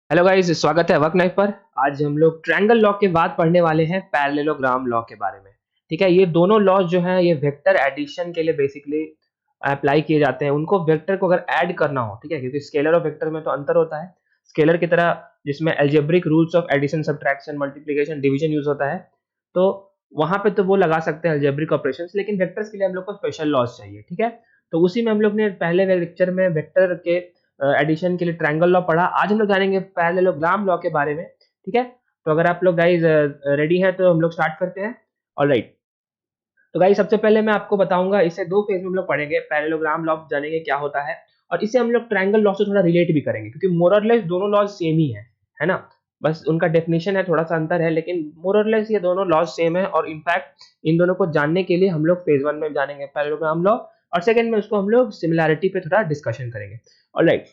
Hello guys, स्वागत है work knife पर। आज हम लोग ट्रायंगल लॉ के बाद पढ़ने वाले हैं पैरेललोग्राम लॉ के बारे में। ठीक है, ये दोनों लॉज जो हैं ये वेक्टर एडिशन के लिए बेसिकली अप्लाई किए जाते हैं। उनको वेक्टर को अगर ऐड करना हो, ठीक है, क्योंकि स्केलर और वेक्टर में तो अंतर होता है। स्केलर की तरह जिसमें algebraic rules of addition, subtraction, multiplication, division use होता है, तो वहां पे तो वो लगा सकते हैं अलजेब्रिक ऑपरेशंस, लेकिन वेक्टर्स के लिए हम लोग को स्पेशल लॉज चाहिए। ठीक है, तो उसी में हम लोग ने पहले लेक्चर में वेक्टर के एडिशन के लिए ट्रायंगल लॉ पढ़ा। आज हम लोग जानेंगे पैरेललोग्राम लॉ के बारे में। ठीक है, तो अगर आप लोग गाइज रेडी हैं तो हम लोग स्टार्ट करते हैं। ऑलराइट, तो गाइज सबसे पहले मैं आपको बताऊंगा, इसे दो फेज में हम लोग पढ़ेंगे। पैरेललोग्राम लॉ जानेंगे क्या होता है, और इसे हम लोग ट्रायंगल लॉ से थोड़ा रिलेट भी करेंगे, क्योंकि मोर और लेस दोनों लॉज सेम ही है ना। बस उनका डेफिनेशन है, थोड़ा सा अंतर है, लेकिन मोर और लेस ये दोनों लॉज सेम है। और इनफैक्ट इन दोनों को जानने के लिए हम लोग फेज वन में जानेंगे पैरेललोग्राम लॉ, और सेकंड में उसको हम लोग सिमिलैरिटी पे थोड़ा डिस्कशन करेंगे। ऑलराइट,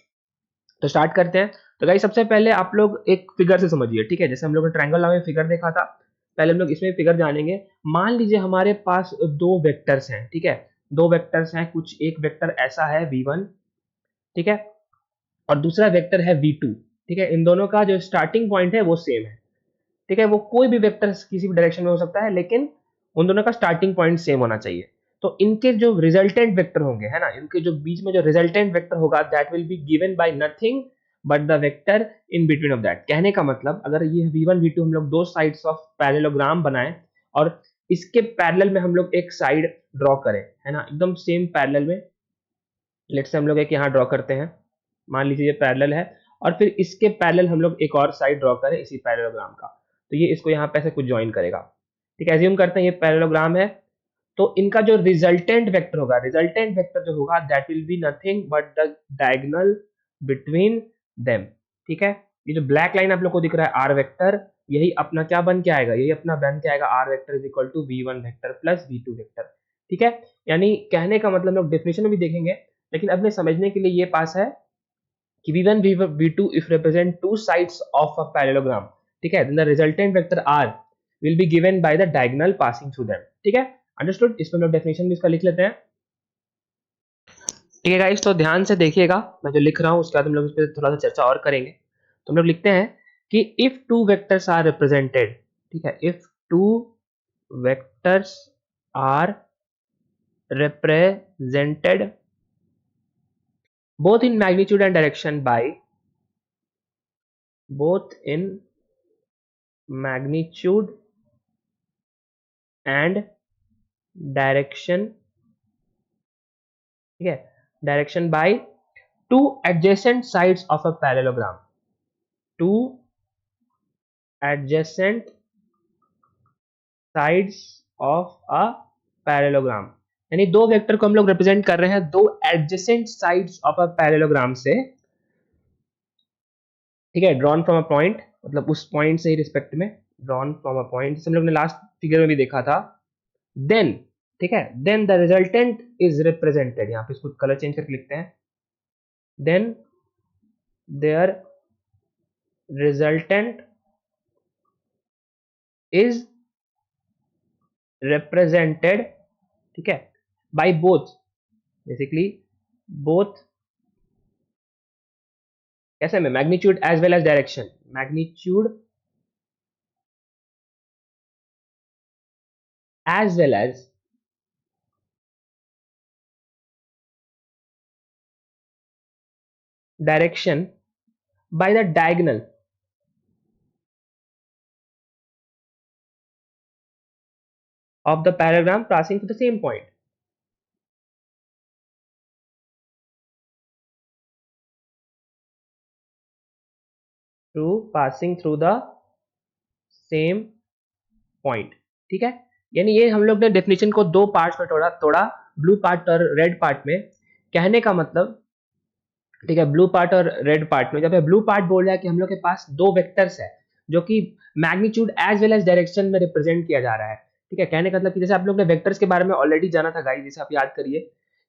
तो स्टार्ट करते हैं। तो गाइस सबसे पहले आप लोग एक फिगर से समझिए। ठीक है, जैसे हम लोग ने ट्रायंगल लॉ में फिगर देखा था, पहले हम लोग इसमें फिगर जानेंगे। मान लीजिए हमारे पास दो वेक्टर्स हैं। ठीक है, दो वेक्टर्स हैं, कुछ एक वेक्टर ऐसा है v1, ठीक है, और दूसरा वेक्टर है v2। ठीक है, इन दोनों का जो स्टार्टिंग पॉइंट है वो सेम है। ठीक है, वो कोई भी वेक्टर किसी भी डायरेक्शन में हो सकता है, लेकिन उन दोनों का स्टार्टिंग पॉइंट सेम होना चाहिए। तो इनके जो रिजल्टेंट वेक्टर होंगे, है ना, इनके जो बीच में जो रिजल्टेंट वेक्टर होगा, that will be given by nothing but the vector in between of that. कहने का मतलब, अगर ये v1 v2 हम लोग दो साइड्स ऑफ पैरेललोग्राम बनाएं, और इसके पैरेलल में हम लोग एक साइड ड्रॉ करें, है ना, एकदम सेम पैरेलल में। लेट्स से हम लोग एक यहाँ ड्रॉ करते हैं, मान लीजिए ये पैरेलल है, और फिर इसके पैरेलल हम लोग एक और साइड ड्रॉ करें इसी पैरेललोग्राम का, तो ये इसको यहाँ पे ऐसे कुछ ज्वाइन करेगा। ठीक है, एज्यूम करते हैं ये पैरेललोग्राम है, तो इनका जो रिजल्टेंट वेक्टर होगा, रिजल्टेंट वेक्टर जो होगा, that will be nothing but the diagonal between them. ठीक है, ये जो ब्लैक लाइन आप लोग को दिख रहा है आर वेक्टर, यही अपना क्या बन के आएगा, यही अपना बन के आएगा R vector is equal to V one vector plus V two vector. ठीक है, यानी कहने का मतलब, हम लोग डेफिनेशन में भी देखेंगे, लेकिन अब मैं समझने के लिए ये पास है कि v1 v2 if represent two sides of a parallelogram, ठीक है, then the resultant vector r will be given by the diagonal passing through them। ठीक है, अंडरस्टूड। इसमें हम लोग डेफिनेशन भी इसका लिख लेते हैं। ठीक है गाइस, तो ध्यान से देखिएगा, मैं जो लिख रहा हूँ उसके बाद हम लोग इस पर थोड़ा सा चर्चा और करेंगे। तो हम लोग लिखते हैं कि if two vectors are represented, ठीक है, if two vectors are represented both in magnitude and direction by both in magnitude and direction, ठीक है, direction by two adjacent sides of a parallelogram, two adjacent sides of a parallelogram. यानी दो vector को हम लोग represent कर रहे हैं दो adjacent sides of a parallelogram से। ठीक है, ड्रॉन फ्रॉम अ पॉइंट, मतलब उस पॉइंट से ही रिस्पेक्ट में, ड्रॉन फ्रॉम अ पॉइंट, हम लोग ने लास्ट फिगर में भी देखा था। देन, ठीक है, then the resultant is represented, यहाँ पे इसको कलर चेंज करके लिखते हैं, then there resultant is represented, ठीक है, by both, basically both, कैसे में, magnitude as well as direction, magnitude as well as direction by the diagonal of the parallelogram passing to the same point, through passing through the same point। ठीक है, यानी ये हम लोग ने definition को दो पार्ट्स में तोड़ा तोड़ा, ब्लू पार्ट और रेड पार्ट में। कहने का मतलब, ठीक है, ब्लू पार्ट और रेड पार्ट में, जब ब्लू पार्ट बोल रहा है कि हम लोग के पास दो वेक्टर्स है जो कि magnitude as well as direction में रिप्रेजेंट किया जा रहा है। ठीक है, कहने का मतलब कि जैसे आप लोग ने वेक्टर्स के बारे में ऑलरेडी जाना था गाइस, जैसे आप याद करिए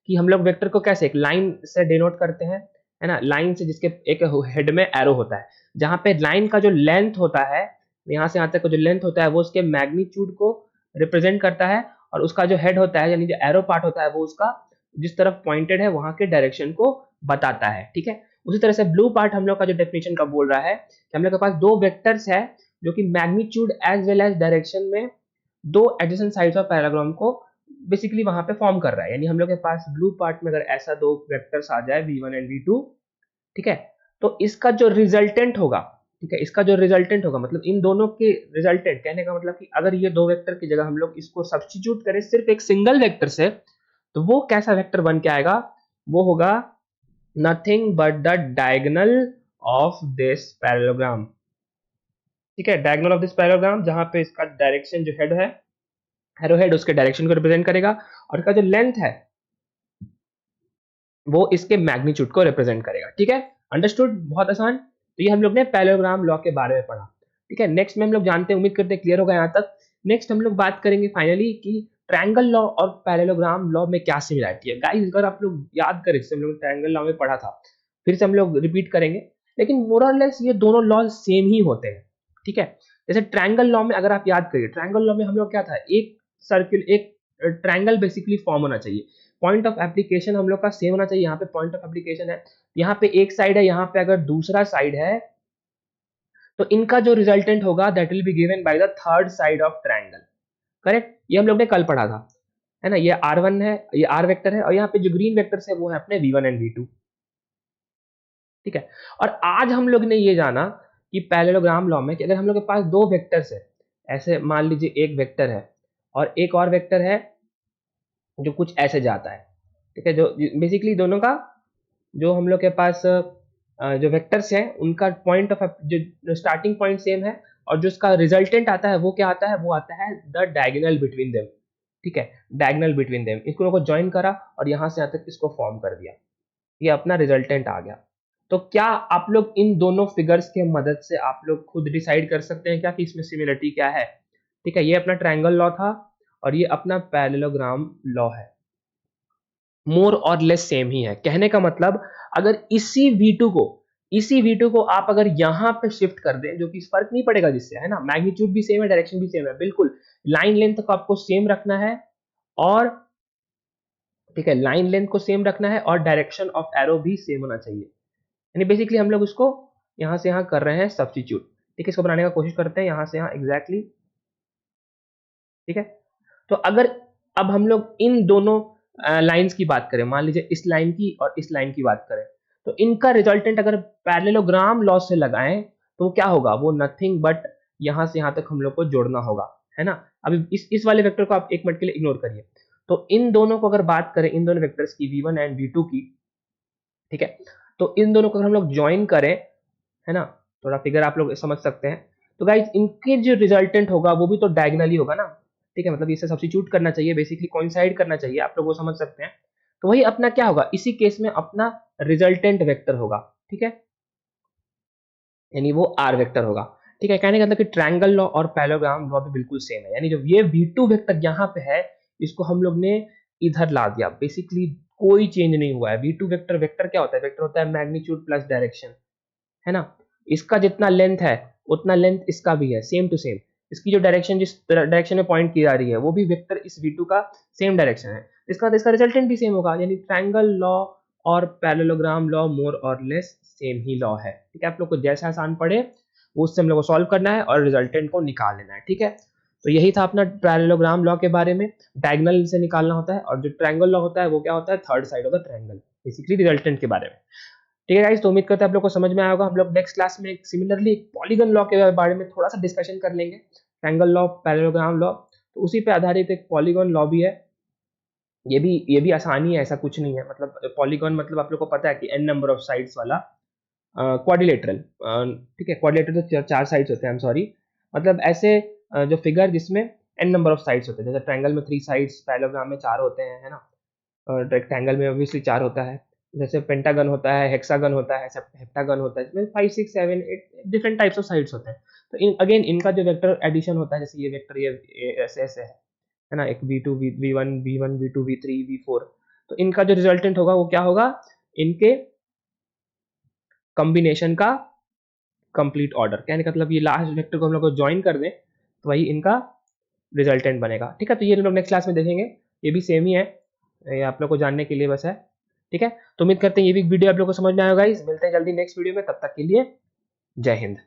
कि हम लोग वेक्टर को कैसे एक लाइन से डिनोट करते हैं, है ना, लाइन से, जिसके एक हेड में एरो होता है, जहां पे लाइन का जो लेंथ होता है, यहाँ से यहाँ तक का जो लेंथ होता है वो उसके मैग्नीट्यूड को रिप्रेजेंट करता है, और उसका जो हेड होता है, यानी जो एरो पार्ट होता है, वो उसका जिस तरफ पॉइंटेड है वहां के डायरेक्शन को बताता है। ठीक है, उसी तरह से ब्लू पार्ट हम लोग का जो डेफिनेशन का बोल रहा है कि हम लोग के पास दो वेक्टर्स है जो कि magnitude as well as direction में दो एडजेसेंट साइड्स ऑफ पैराग्राम को बेसिकली वहां पे फॉर्म कर रहा है। यानी हम लोग के पास ब्लू पार्ट में अगर ऐसा दो वेक्टर्स आ जाए v1 एंड v2, ठीक है, तो इसका जो रिजल्टेंट होगा, ठीक है, इसका जो रिजल्टेंट होगा मतलब इन दोनों के रिजल्टेंट, कहने का मतलब कि अगर ये दो वेक्टर की जगह हम लोग इसको सब्स्टिट्यूट करें सिर्फ एक सिंगल वेक्टर से, तो वो कैसा वेक्टर बन के आएगा, वो होगा nothing but the diagonal of this parallelogram. ठीक है, डायगोनल ऑफ दिस पैरेललोग्राम, जहां पे इसका डायरेक्शन जो हेड है, हेड उसके डायरेक्शन को रिप्रेजेंट करेगा और इसका जो लेंथ है वो इसके मैग्नीट्यूड को रिप्रेजेंट करेगा। ठीक है, अंडरस्टूड, बहुत आसान। तो ये हम लोग ने पैरेललोग्राम लॉ के बारे में पढ़ा। ठीक है, नेक्स्ट में हम लोग जानते हैं, उम्मीद करते हैं क्लियर होगा यहाँ तक। नेक्स्ट हम लोग बात करेंगे फाइनली कि ट्रायंगल लॉ और पैरेललोग्राम लॉ में क्या सिमिलरिटी है। गाइस अगर आप लोग याद करें, जैसे हम लोग ट्रायंगल लॉ में पढ़ा था, फिर से हम लोग रिपीट करेंगे, लेकिन मोर और लेस ये दोनों लॉ सेम ही होते हैं। ठीक है, जैसे ट्रायंगल लॉ में अगर आप याद करिए, ट्रायंगल लॉ में हम लोग क्या था, एक सर्किल, एक ट्रायंगल बेसिकली फॉर्म होना चाहिए। पॉइंट ऑफ एप्लीकेशन हम लोग का सेम होना चाहिए। यहाँ पे पॉइंट ऑफ एप्लीकेशन है, यहाँ पे एक साइड है, यहाँ पे अगर दूसरा साइड है, तो इनका जो रिजल्टेंट होगा that will be given by the third side of triangle. Correct, ये हम लोग ने कल पढ़ा था, है ना। ये r1 है, ये r वेक्टर है, और यहाँ पे जो ग्रीन वेक्टर है वो है अपने v1 एंड v2। ठीक है, और आज हम लोग ने ये जाना कि पैरेललोग्राम लॉ में कि अगर हम लोग के पास दो वेक्टर्स है, ऐसे मान लीजिए एक वेक्टर है और एक और वेक्टर है जो कुछ ऐसे जाता है, ठीक है, जो बेसिकली दोनों का जो हम लोग के पास जो वेक्टर्स हैं उनका पॉइंट ऑफ जो स्टार्टिंग पॉइंट सेम है, और जो उसका रिजल्टेंट आता है वो क्या आता है, वो आता है द डायगोनल बिटवीन देम। ठीक है, डायगोनल बिटवीन देम, इसको को ज्वाइन करा और यहाँ से यहाँ तक इसको फॉर्म कर दिया, ये अपना रिजल्टेंट आ गया। तो क्या आप लोग इन दोनों फिगर्स के मदद से आप लोग खुद डिसाइड कर सकते हैं क्या कि इसमें सिमिलरिटी क्या है। ठीक है, ये अपना ट्रायंगल लॉ था और ये अपना पैरेललोग्राम लॉ है, मोर और लेस सेम ही है। कहने का मतलब अगर इसी V2 को आप अगर यहाँ पे शिफ्ट कर दें, जो कि फर्क नहीं पड़ेगा जिससे, है ना, मैग्नीट्यूड भी सेम है, डायरेक्शन भी सेम है, बिल्कुल लाइन लेंथ को आपको सेम रखना है, और ठीक है, लाइन लेंथ को सेम रखना है और डायरेक्शन ऑफ एरो भी सेम होना चाहिए। यानी बेसिकली हम लोग उसको यहाँ से यहाँ कर रहे हैं सब्स्टिट्यूट। ठीक है, इसको बनाने का कोशिश करते हैं यहाँ से यहाँ एग्जैक्टली। ठीक है, तो अगर अब हम लोग इन दोनों लाइंस की बात करें, मान लीजिए इस लाइन की और इस लाइन की बात करें, तो इनका रिजल्टेंट अगर पैरेललोग्राम लॉ से लगाएं तो क्या होगा, वो नथिंग बट यहाँ से यहाँ तक हम लोग को जोड़ना होगा, है ना। अभी इस वाले वेक्टर को आप एक मिनट के लिए इग्नोर करिए। तो इन दोनों को अगर बात करें, इन दोनों वेक्टर्स की v1 एंड v2 की, ठीक है, तो इन दोनों को अगर हम लोग ज्वाइन करें, है ना, थोड़ा फिगर आप लोग समझ सकते हैं, तो गाइज इनके जो रिजल्टेंट होगा वो भी तो डायगोनली होगा ना। ठीक है, मतलब इसे सब्स्टिट्यूट करना चाहिए, बेसिकली कोइंसाइड करना चाहिए, आप लोग वो समझ सकते हैं। तो वही अपना क्या होगा, इसी केस में अपना रिजल्टेंट वेक्टर होगा। ठीक है, यानी वो आर वेक्टर होगा। ठीक है, कहने का मतलब कि ट्रायंगल लॉ और पैरेललोग्राम लॉ भी बिल्कुल सेम है। यानी जो ये v2 वेक्टर यहाँ पे है, इसको हम लोग ने इधर ला दिया, बेसिकली कोई चेंज नहीं हुआ है। v2 वेक्टर, वेक्टर क्या होता है, वेक्टर होता है मैग्नीट्यूड प्लस डायरेक्शन, है ना। इसका जितना लेंथ है उतना लेंथ इसका भी है, सेम टू सेम। इसकी जो डायरेक्शन, जिस डायरेक्शन में पॉइंट की जा रही है, वो भी वेक्टर इस v2 का सेम डायरेक्शन है। इसका रिजल्टेंट भी सेम होगा, यानी ट्रायंगल लॉ और पैरेललोग्राम लॉ मोर और लेस सेम ही लॉ है। ठीक है, आप लोग को जैसा आसान पड़े वो उससे हम लोग को सॉल्व करना है और रिजल्टेंट को निकाल लेना है। ठीक है, तो यही था अपना पैरेललोग्राम लॉ के बारे में। डायगोनल से निकालना होता है, और जो ट्रायंगल लॉ होता है वो क्या होता है, third side of the triangle, basically resultant के बारे में। ठीक है गाइस, तो उम्मीद करते हैं आप लोग को समझ में आया होगा। हम लोग नेक्स्ट क्लास में सिमिलरली पॉलीगन लॉ के बारे में थोड़ा सा डिस्कशन कर लेंगे, ट्रायंगल लॉ, पैरेललोग्राम लॉ, तो उसी पे आधारित एक पॉलीगन लॉ भी है। ये भी आसानी है, ऐसा कुछ नहीं है। मतलब पॉलीगन मतलब आप लोग को पता है कि n नंबर ऑफ साइड्स वाला क्वाड्रिलेटरल। ठीक है, क्वाड्रिलेटरल तो चार साइड्स होते हैं, आई एम सॉरी, मतलब ऐसे जो फिगर जिसमें n नंबर ऑफ साइड्स होते हैं, जैसे ट्रायंगल में 3 साइड्स, पैरेललोग्राम में 4 होते हैं, है ना, और रेक्टेंगल में ऑब्वियसली 4 होता है। जैसे पेंटागन होता है, हेक्सागन होता है, हेप्टागन होता है, इसमें 5 6 7 8 डिफरेंट टाइप्स ऑफ साइड्स होते हैं। तो अगेन इनका जो वेक्टर एडिशन होता है, जैसे ये वेक्टर ये ऐसे ऐसे है ना, एक v2 v1 v1 v2 v3 v4, तो इनका जो रिजल्टेंट होगा वो क्या होगा, इनके कॉम्बिनेशन का कंप्लीट ऑर्डर। कहने का मतलब ये लास्ट वेक्टर को हम लोग को ज्वाइन कर दें तो वही इनका रिजल्टेंट बनेगा। ठीक है, तो ये हम लोग नेक्स्ट क्लास में देखेंगे, ये भी सेम ही है, ये आप लोग को जानने के लिए बस है। ठीक है, तो उम्मीद करते हैं ये भी वीडियो आप लोगों को समझ में आया होगा गाइस। मिलते हैं जल्दी नेक्स्ट वीडियो में, तब तक के लिए जय हिंद।